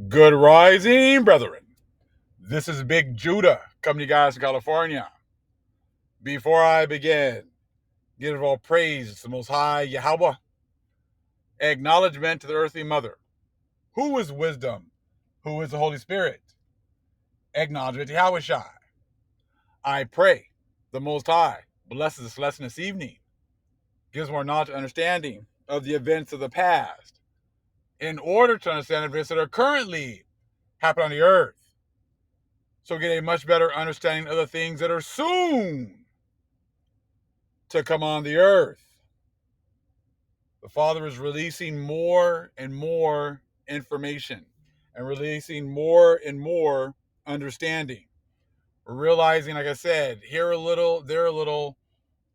Good rising, brethren. This is Big Judah coming to you guys from California. Before I begin, give all praise to the Most High Yahweh. Acknowledgement to the earthly mother. Who is wisdom? Who is the Holy Spirit? Acknowledgement to Yahweh Shai. I pray the Most High blesses this lesson this evening, gives more knowledge and understanding of the events of the past, in order to understand events that are currently happening on the earth. So get a much better understanding of the things that are soon to come on the earth. The Father is releasing more and more information and releasing more and more understanding. We're realizing, like I said, here a little, there a little,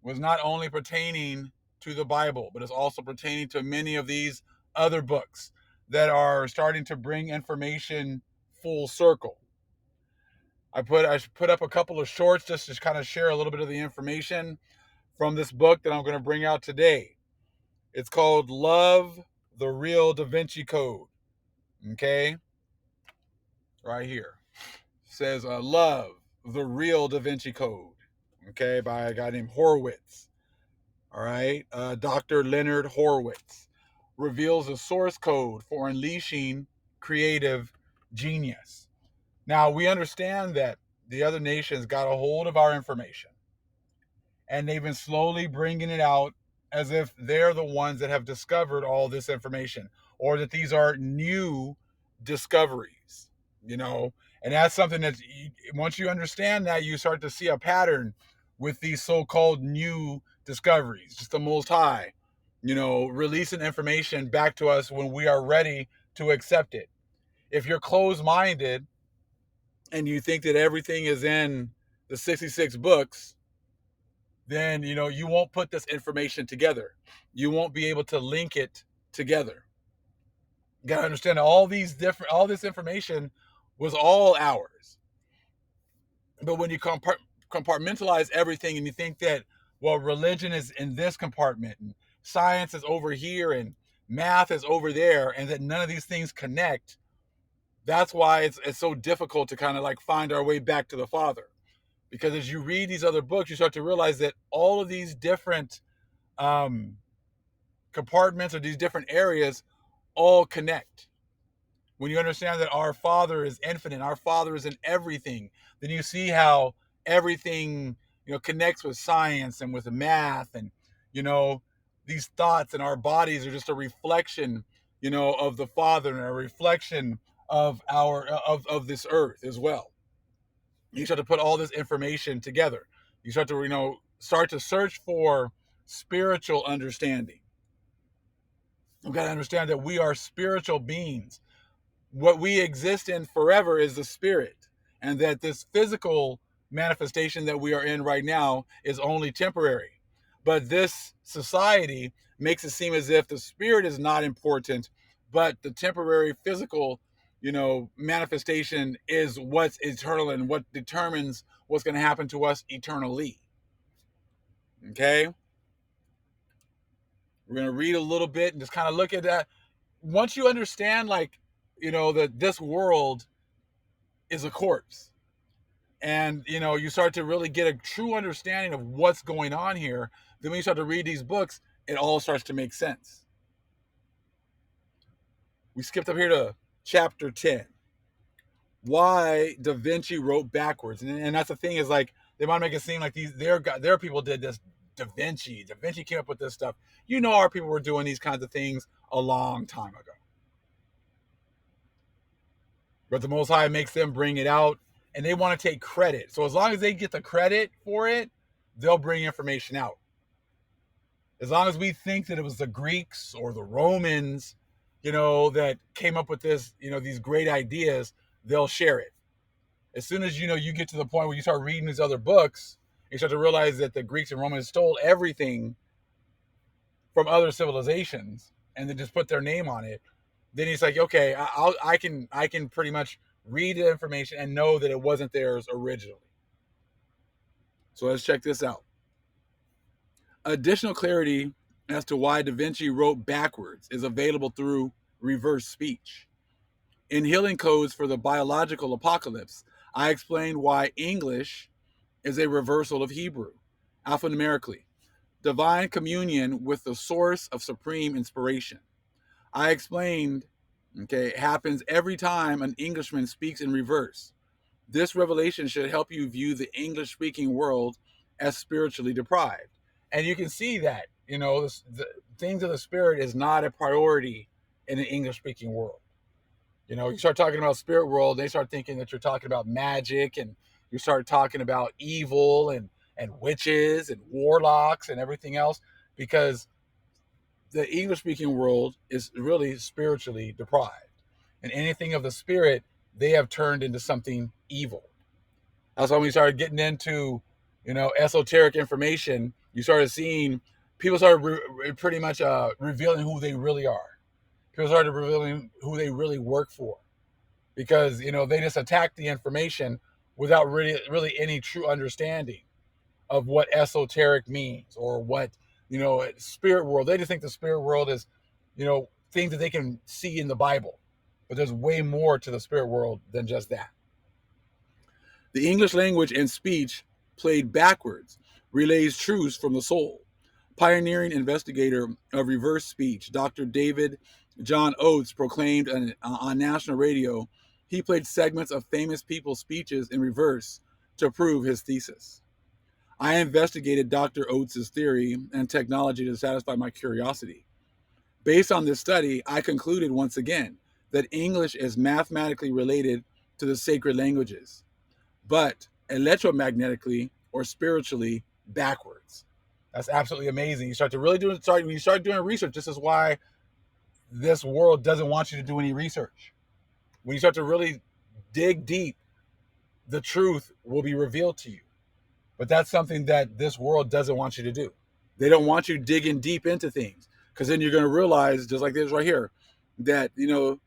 was not only pertaining to the Bible, but it's also pertaining to many of these other books that are starting to bring information full circle. I put up a couple of shorts just to kind of share a little bit of the information from this book that I'm going to bring out today. It's called Love, the Real Da Vinci Code. Okay? Right here. It says Love, the Real Da Vinci Code. Okay? By a guy named Horowitz. All right? Dr. Leonard Horowitz reveals a source code for unleashing creative genius. Now, we understand that the other nations got a hold of our information, and they've been slowly bringing it out as if they're the ones that have discovered all this information, or that these are new discoveries, you know. And that's something that once you understand that, you start to see a pattern with these so-called new discoveries. Just the Most High, releasing information back to us when we are ready to accept it. If you're closed-minded and you think that everything is in the 66 books, then you won't put this information together. You won't be able to link it together. You gotta understand that all this information was all ours. But when you compartmentalize everything and you think that, well, religion is in this compartment and science is over here and math is over there, and that none of these things connect, that's why it's so difficult to kind of like find our way back to the Father. Because as you read these other books, you start to realize that all of these different compartments or these different areas all connect. When you understand that our Father is infinite, our Father is in everything, then you see how everything connects with science and with math, and these thoughts in our bodies are just a reflection of the Father, and a reflection of of this earth as well. You start to put all this information together. You start to search for spiritual understanding. We've got to understand that we are spiritual beings. What we exist in forever is the spirit, and that this physical manifestation that we are in right now is only temporary. But this society makes it seem as if the spirit is not important, but the temporary physical, manifestation is what's eternal and what determines what's going to happen to us eternally. Okay? We're going to read a little bit and just kind of look at that. Once you understand, that this world is a corpse, and you start to really get a true understanding of what's going on here, then when you start to read these books, it all starts to make sense. We skipped up here to chapter 10. Why Da Vinci wrote backwards. And that's the thing, is like they want to make it seem like their people did this. Da Vinci came up with this stuff. Our people were doing these kinds of things a long time ago. But the Most High makes them bring it out, and they want to take credit. So as long as they get the credit for it, they'll bring information out. As long as we think that it was the Greeks or the Romans, that came up with this, these great ideas, they'll share it. As soon as you get to the point where you start reading these other books, you start to realize that the Greeks and Romans stole everything from other civilizations and then just put their name on it. Then he's like, okay, I can pretty much read the information and know that it wasn't theirs originally. So let's check this out. Additional clarity as to why Da Vinci wrote backwards is available through reverse speech. In Healing Codes for the Biological Apocalypse, I explained why English is a reversal of Hebrew, alphanumerically. Divine communion with the source of supreme inspiration. I explained, okay, it happens every time an Englishman speaks in reverse. This revelation should help you view the English speaking world as spiritually deprived. And you can see that, the things of the spirit is not a priority in the English speaking world. You start talking about spirit world, they start thinking that you're talking about magic, and you start talking about evil and witches and warlocks and everything else, because the English speaking world is really spiritually deprived. And anything of the spirit, they have turned into something evil. That's when we started getting into, esoteric information. You started seeing people started pretty much revealing who they really are. People started revealing who they really work for, because they just attack the information without really any true understanding of what esoteric means, or what spirit world. They just think the spirit world is things that they can see in the Bible, but there's way more to the spirit world than just that. The English language and speech played backwards relays truths from the soul. Pioneering investigator of reverse speech, Dr. David John Oates proclaimed on national radio he played segments of famous people's speeches in reverse to prove his thesis. I investigated Dr. Oates' theory and technology to satisfy my curiosity. Based on this study, I concluded once again that English is mathematically related to the sacred languages, but electromagnetically or spiritually backwards. That's absolutely amazing. You start to really when you start doing research. This is why this world doesn't want you to do any research. When you start to really dig deep, the truth will be revealed to you. But that's something that this world doesn't want you to do. They don't want you digging deep into things, because then you're going to realize, just like this right here, that the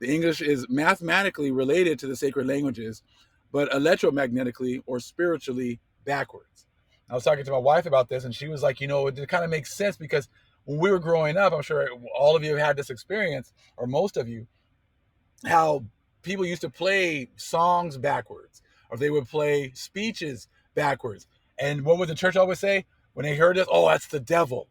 English is mathematically related to the sacred languages, but electromagnetically or spiritually backwards. I was talking to my wife about this, and she was like, it kind of makes sense, because when we were growing up, I'm sure all of you have had this experience, or most of you, how people used to play songs backwards, or they would play speeches backwards. And what would the church always say when they heard this? Oh, that's the devil.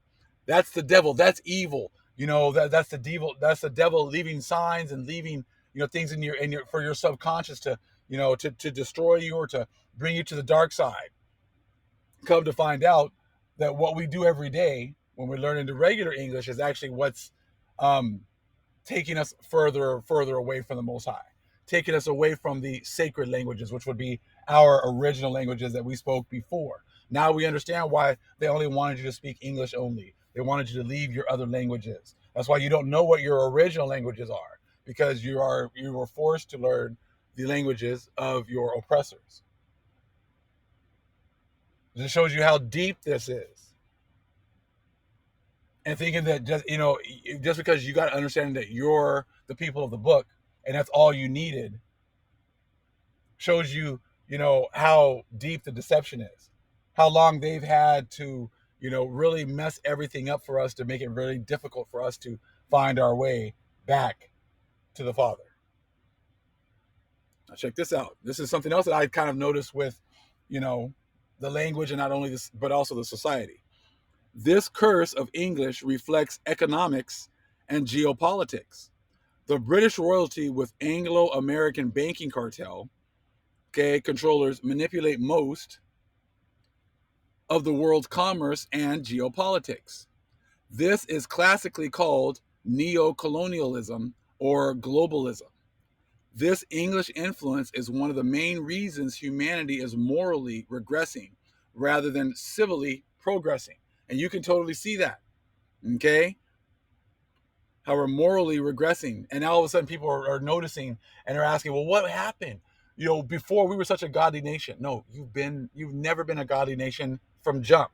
That's the devil. That's evil. That's the devil. That's the devil leaving signs and leaving things in your for your subconscious to to destroy you, or to bring you to the dark side. Come to find out that what we do every day when we're learning the regular English is actually what's taking us further away from the Most High, taking us away from the sacred languages, which would be our original languages that we spoke before. Now we understand why they only wanted you to speak English only. They wanted you to leave your other languages. That's why you don't know what your original languages are, because you were forced to learn the languages of your oppressors. It shows you how deep this is. And thinking that just because you got to understand that you're the people of the book and that's all you needed, shows you how deep the deception is, how long they've had to really mess everything up for us, to make it really difficult for us to find our way back to the Father. Now check this out. This is something else that I kind of noticed with the language, and not only this but also the society. This curse of English reflects economics and geopolitics. The British royalty with Anglo-American banking cartel, controllers manipulate most of the world's commerce and geopolitics. This is classically called neocolonialism or globalism. This English influence is one of the main reasons humanity is morally regressing rather than civilly progressing. And you can totally see that. Okay? How we're morally regressing. And now all of a sudden people are noticing, and they're asking, well, what happened? Before we were such a godly nation. No, you've never been a godly nation from jump.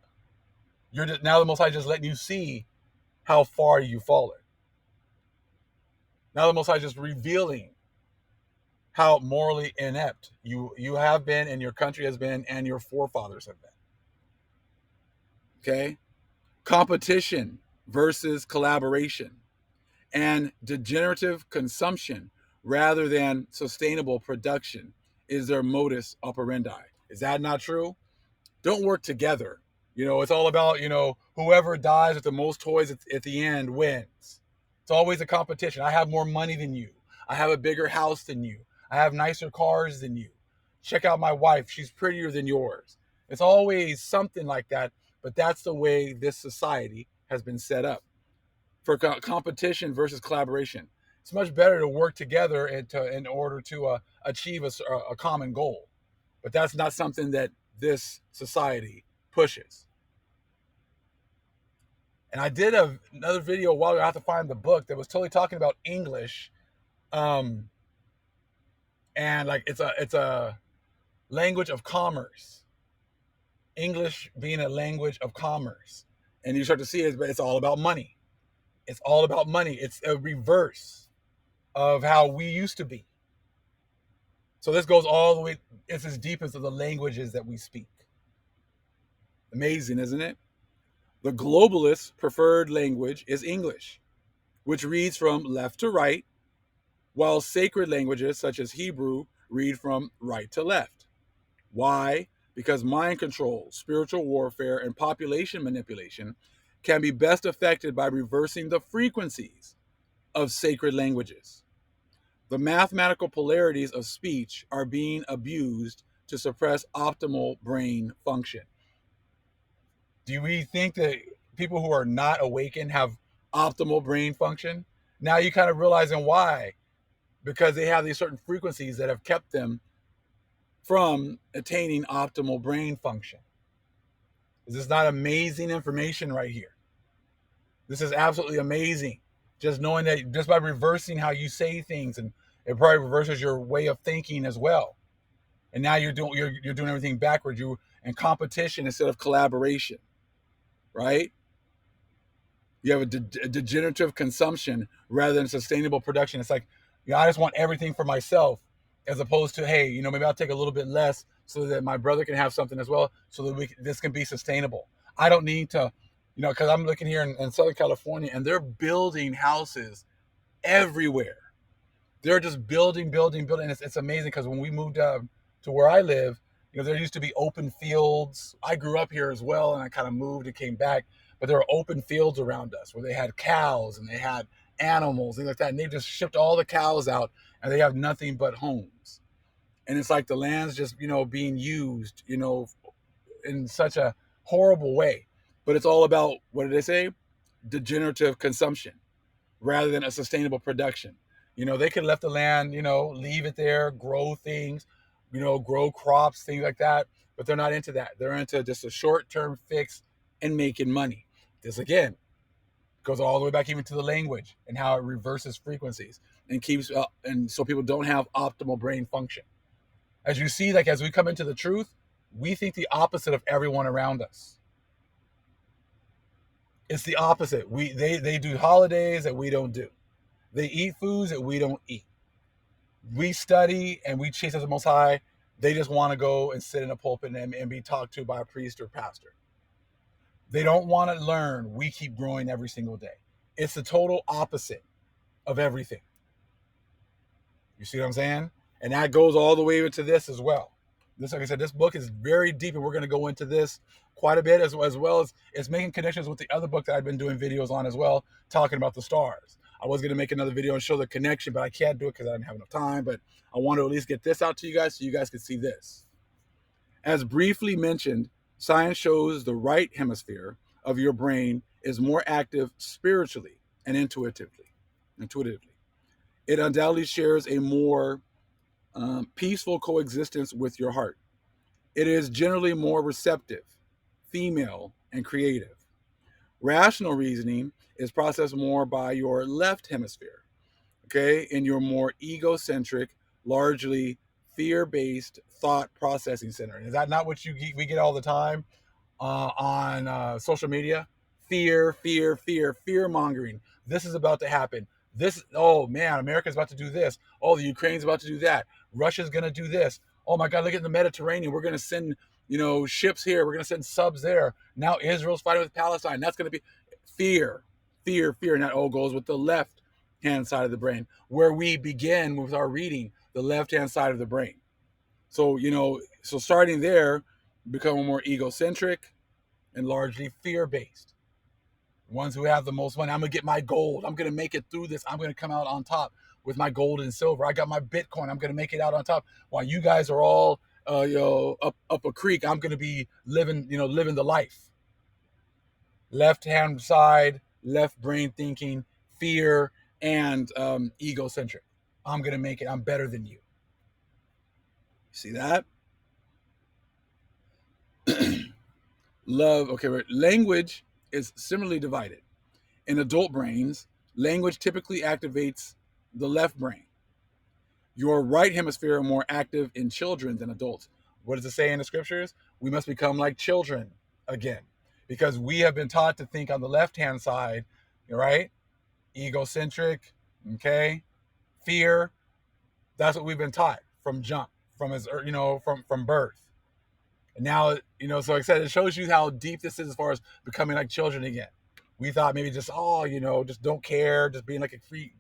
Now the Most High just letting you see how far you've fallen. Now the Most High just revealing how morally inept you have been, and your country has been, and your forefathers have been. Okay? Competition versus collaboration, and degenerative consumption rather than sustainable production is their modus operandi. Is that not true? Don't work together. It's all about, whoever dies with the most toys at the end wins. It's always a competition. I have more money than you. I have a bigger house than you. I have nicer cars than you. Check out my wife. She's prettier than yours. It's always something like that, but that's the way this society has been set up for competition versus collaboration. It's much better to work together in order to achieve a common goal. But that's not something that this society pushes. And I did another video a while ago. I have to find the book that was totally talking about English, um, and like it's a language of commerce. English being a language of commerce, and you start to see it's all about money. It's all about money. It's a reverse of how we used to be. So this goes all the way. It's as deep as the languages that we speak. Amazing, isn't it? The globalist preferred language is English, which reads from left to right, while sacred languages such as Hebrew read from right to left. Why? Because mind control, spiritual warfare, and population manipulation can be best affected by reversing the frequencies of sacred languages. The mathematical polarities of speech are being abused to suppress optimal brain function. Do we think that people who are not awakened have optimal brain function? Now you kind of realizing why. Because they have these certain frequencies that have kept them from attaining optimal brain function. Is this not amazing information right here? This is absolutely amazing. Just knowing that just by reversing how you say things, and it probably reverses your way of thinking as well. And now you're doing everything backwards. You in competition instead of collaboration, right? You have a degenerative consumption rather than sustainable production. It's like, I just want everything for myself, as opposed to, hey, maybe I'll take a little bit less so that my brother can have something as well, so that this can be sustainable. I don't need to, because I'm looking here in Southern California, and they're building houses everywhere. They're just building, building, building. It's amazing, because when we moved to where I live, there used to be open fields. I grew up here as well, and I kind of moved and came back. But there were open fields around us where they had cows and they had animals, things like that. And they just shipped all the cows out, and they have nothing but homes. And it's like the land's just, being used, in such a horrible way. But it's all about, what did they say? Degenerative consumption rather than a sustainable production. They could have left the land, leave it there, grow things, grow crops, things like that. But they're not into that. They're into just a short-term fix and making money. This again goes all the way back even to the language and how it reverses frequencies and keeps and so people don't have optimal brain function. As you see, like as we come into the truth, we think the opposite of everyone around us. It's the opposite. They do holidays that we don't do. They eat foods that we don't eat. We study and we chase after the Most High. They just want to go and sit in a pulpit and be talked to by a priest or pastor. They don't want to learn. We keep growing every single day. It's the total opposite of everything. You see what I'm saying? And that goes all the way into this as well. This, like I said, this book is very deep, and we're going to go into this quite a bit, as well as it's making connections with the other book that I've been doing videos on as well, talking about the stars. I was going to make another video and show the connection, but I can't do it because I didn't have enough time. But I want to at least get this out to you guys so you guys can see this. As briefly mentioned, science shows the right hemisphere of your brain is more active spiritually and intuitively. It undoubtedly shares a more peaceful coexistence with your heart. It is generally more receptive, female, and creative. Rational reasoning is processed more by your left hemisphere, okay, in your more egocentric, largely fear-based thought processing center. Is that not what we get all the time on social media? Fear, fear, fear, fear mongering. This is about to happen. Oh man, America's about to do this. Oh, the Ukraine's about to do that. Russia's going to do this. Oh my God, look at the Mediterranean. We're going to send, ships here. We're going to send subs there. Now Israel's fighting with Palestine. That's going to be fear, fear, fear. And that all goes with the left hand side of the brain, where we begin with our reading, the left hand side of the brain. So, so starting there, become more egocentric and largely fear based. Ones who have the most money, I'm going to get my gold. I'm going to make it through this. I'm going to come out on top with my gold and silver. I got my Bitcoin. I'm going to make it out on top. While you guys are all, up a creek, I'm going to be living the life. Left hand side, left brain thinking, fear, and egocentric. I'm going to make it. I'm better than you. See that? Love. Okay, right. Language is similarly divided. In adult brains, language typically activates the left brain. Your right hemisphere are more active in children than adults. What does it say in the scriptures? We must become like children again, because we have been taught to think on the left hand side, right? Egocentric, okay, fear. That's what we've been taught from jump, from his, from birth. And now, so like I said, it shows you how deep this is as far as becoming like children again. We thought maybe just, just don't care, just being like a free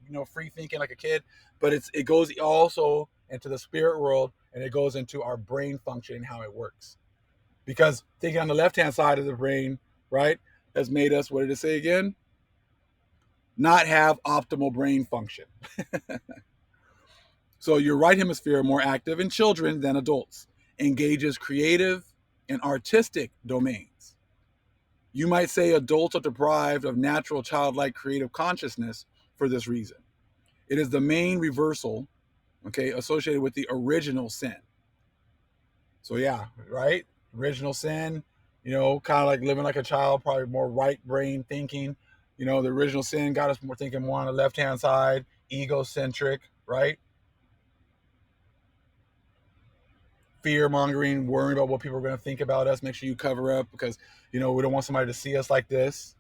thinking like a kid. But it goes also into the spirit world, and it goes into our brain function and how it works. Because thinking on the left-hand side of the brain, right, has made us, what did it say again? Not have optimal brain function. So your right hemisphere, more active in children than adults, engages creative and artistic domains. You might say adults are deprived of natural childlike creative consciousness for this reason. It is the main reversal, okay, associated with the original sin. So yeah, right? Original sin, kind of like living like a child, probably more right brain thinking. The original sin got us more thinking more on the left-hand side, egocentric, right? Fear mongering, worrying about what people are going to think about us. Make sure you cover up because, we don't want somebody to see us like this.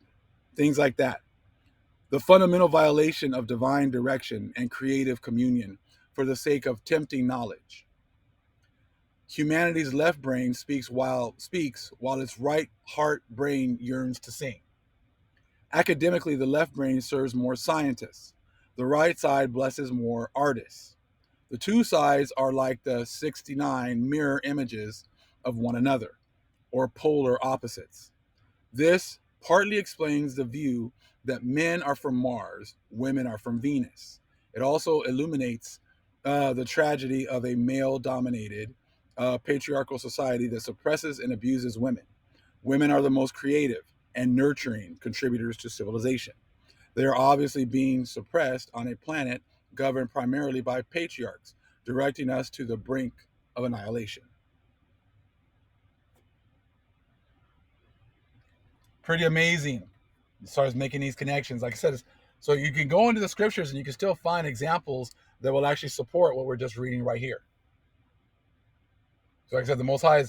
Things like that. The fundamental violation of divine direction and creative communion for the sake of tempting knowledge. Humanity's left brain speaks while its right heart brain yearns to sing. Academically, the left brain serves more scientists. The right side blesses more artists. The two sides are like the 69 mirror images of one another, or polar opposites. This partly explains the view that men are from Mars, women are from Venus. It also illuminates the tragedy of a male-dominated patriarchal society that suppresses and abuses women. Women are the most creative and nurturing contributors to civilization. They are obviously being suppressed on a planet governed primarily by patriarchs, directing us to the brink of annihilation. Pretty amazing as far as making these connections. Like I said, so you can go into the scriptures and you can still find examples that will actually support what we're just reading right here. So like I said, the Most High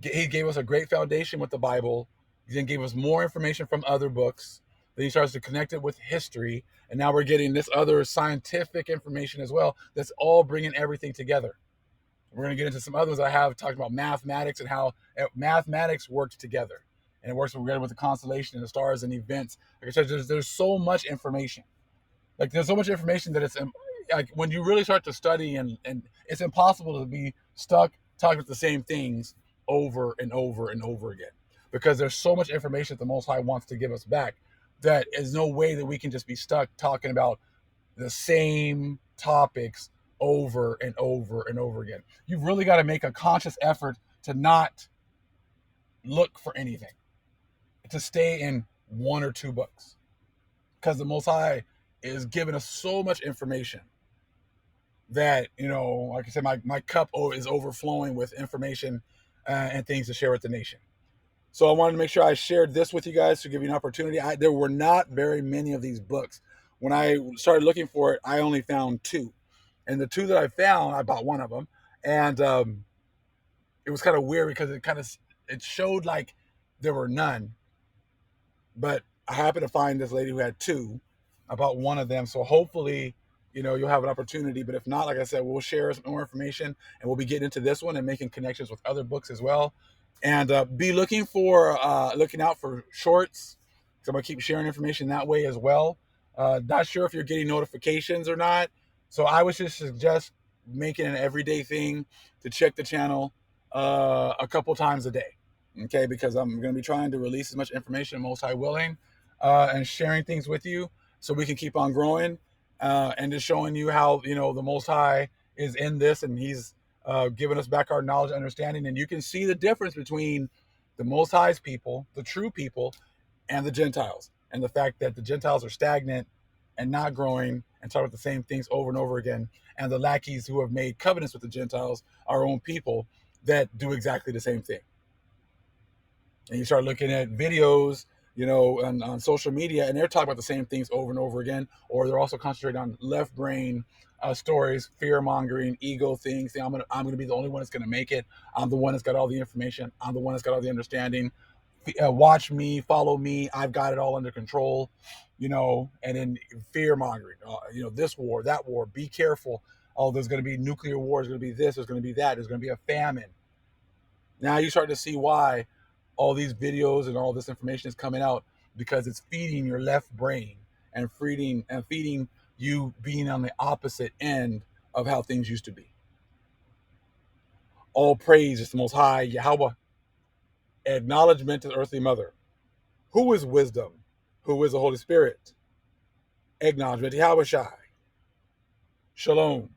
he gave us a great foundation with the Bible. He then gave us more information from other books. Then he starts to connect it with history. And now we're getting this other scientific information as well. That's all bringing everything together. We're going to get into some others I have talking about mathematics and how mathematics works together. And it works together with the constellation and the stars and events. Like I said, there's so much information. Like there's so much information that it's like when you really start to study and it's impossible to be stuck talking about the same things over and over and over again, because there's so much information that the Most High wants to give us back that is no way that we can just be stuck talking about the same topics over and over and over again. You've really got to make a conscious effort to not look for anything, to stay in one or two books, because the Most High is giving us so much information that, like I said, my cup is overflowing with information and things to share with the nation. So I wanted to make sure I shared this with you guys to give you an opportunity. There were not very many of these books. When I started looking for it, I only found two. And the two that I found, I bought one of them. And it was kind of weird because it showed like there were none. But I happened to find this lady who had two. I bought one of them. So hopefully, you'll have an opportunity. But if not, like I said, we'll share some more information and we'll be getting into this one and making connections with other books as well. And be looking out for shorts. So I'm going to keep sharing information that way as well. Not sure if you're getting notifications or not. So I would just suggest making an everyday thing to check the channel a couple times a day. Okay, because I'm going to be trying to release as much information, most high willing, and sharing things with you so we can keep on growing, and just showing you how, the most high is in this, and he's giving us back our knowledge and understanding. And you can see the difference between the most high's people, the true people, and the Gentiles, and the fact that the Gentiles are stagnant and not growing and talk about the same things over and over again, and the lackeys who have made covenants with the Gentiles, our own people, that do exactly the same thing. And you start looking at videos, on social media, and they're talking about the same things over and over again, or they're also concentrating on left brain stories, fear mongering, ego things. Saying, I'm gonna be the only one that's gonna make it. I'm the one that's got all the information. I'm the one that's got all the understanding. Watch me, follow me. I've got it all under control. And then fear mongering. This war, that war. Be careful. Oh, there's going to be nuclear war. There's going to be this. There's going to be that. There's going to be a famine. Now you start to see why all these videos and all this information is coming out, because it's feeding your left brain and feeding you being on the opposite end of how things used to be. All praise is the Most High Yahweh. Acknowledgement to the earthly mother. Who is wisdom? Who is the Holy Spirit? Acknowledgement to Yahweh Shai. Shalom.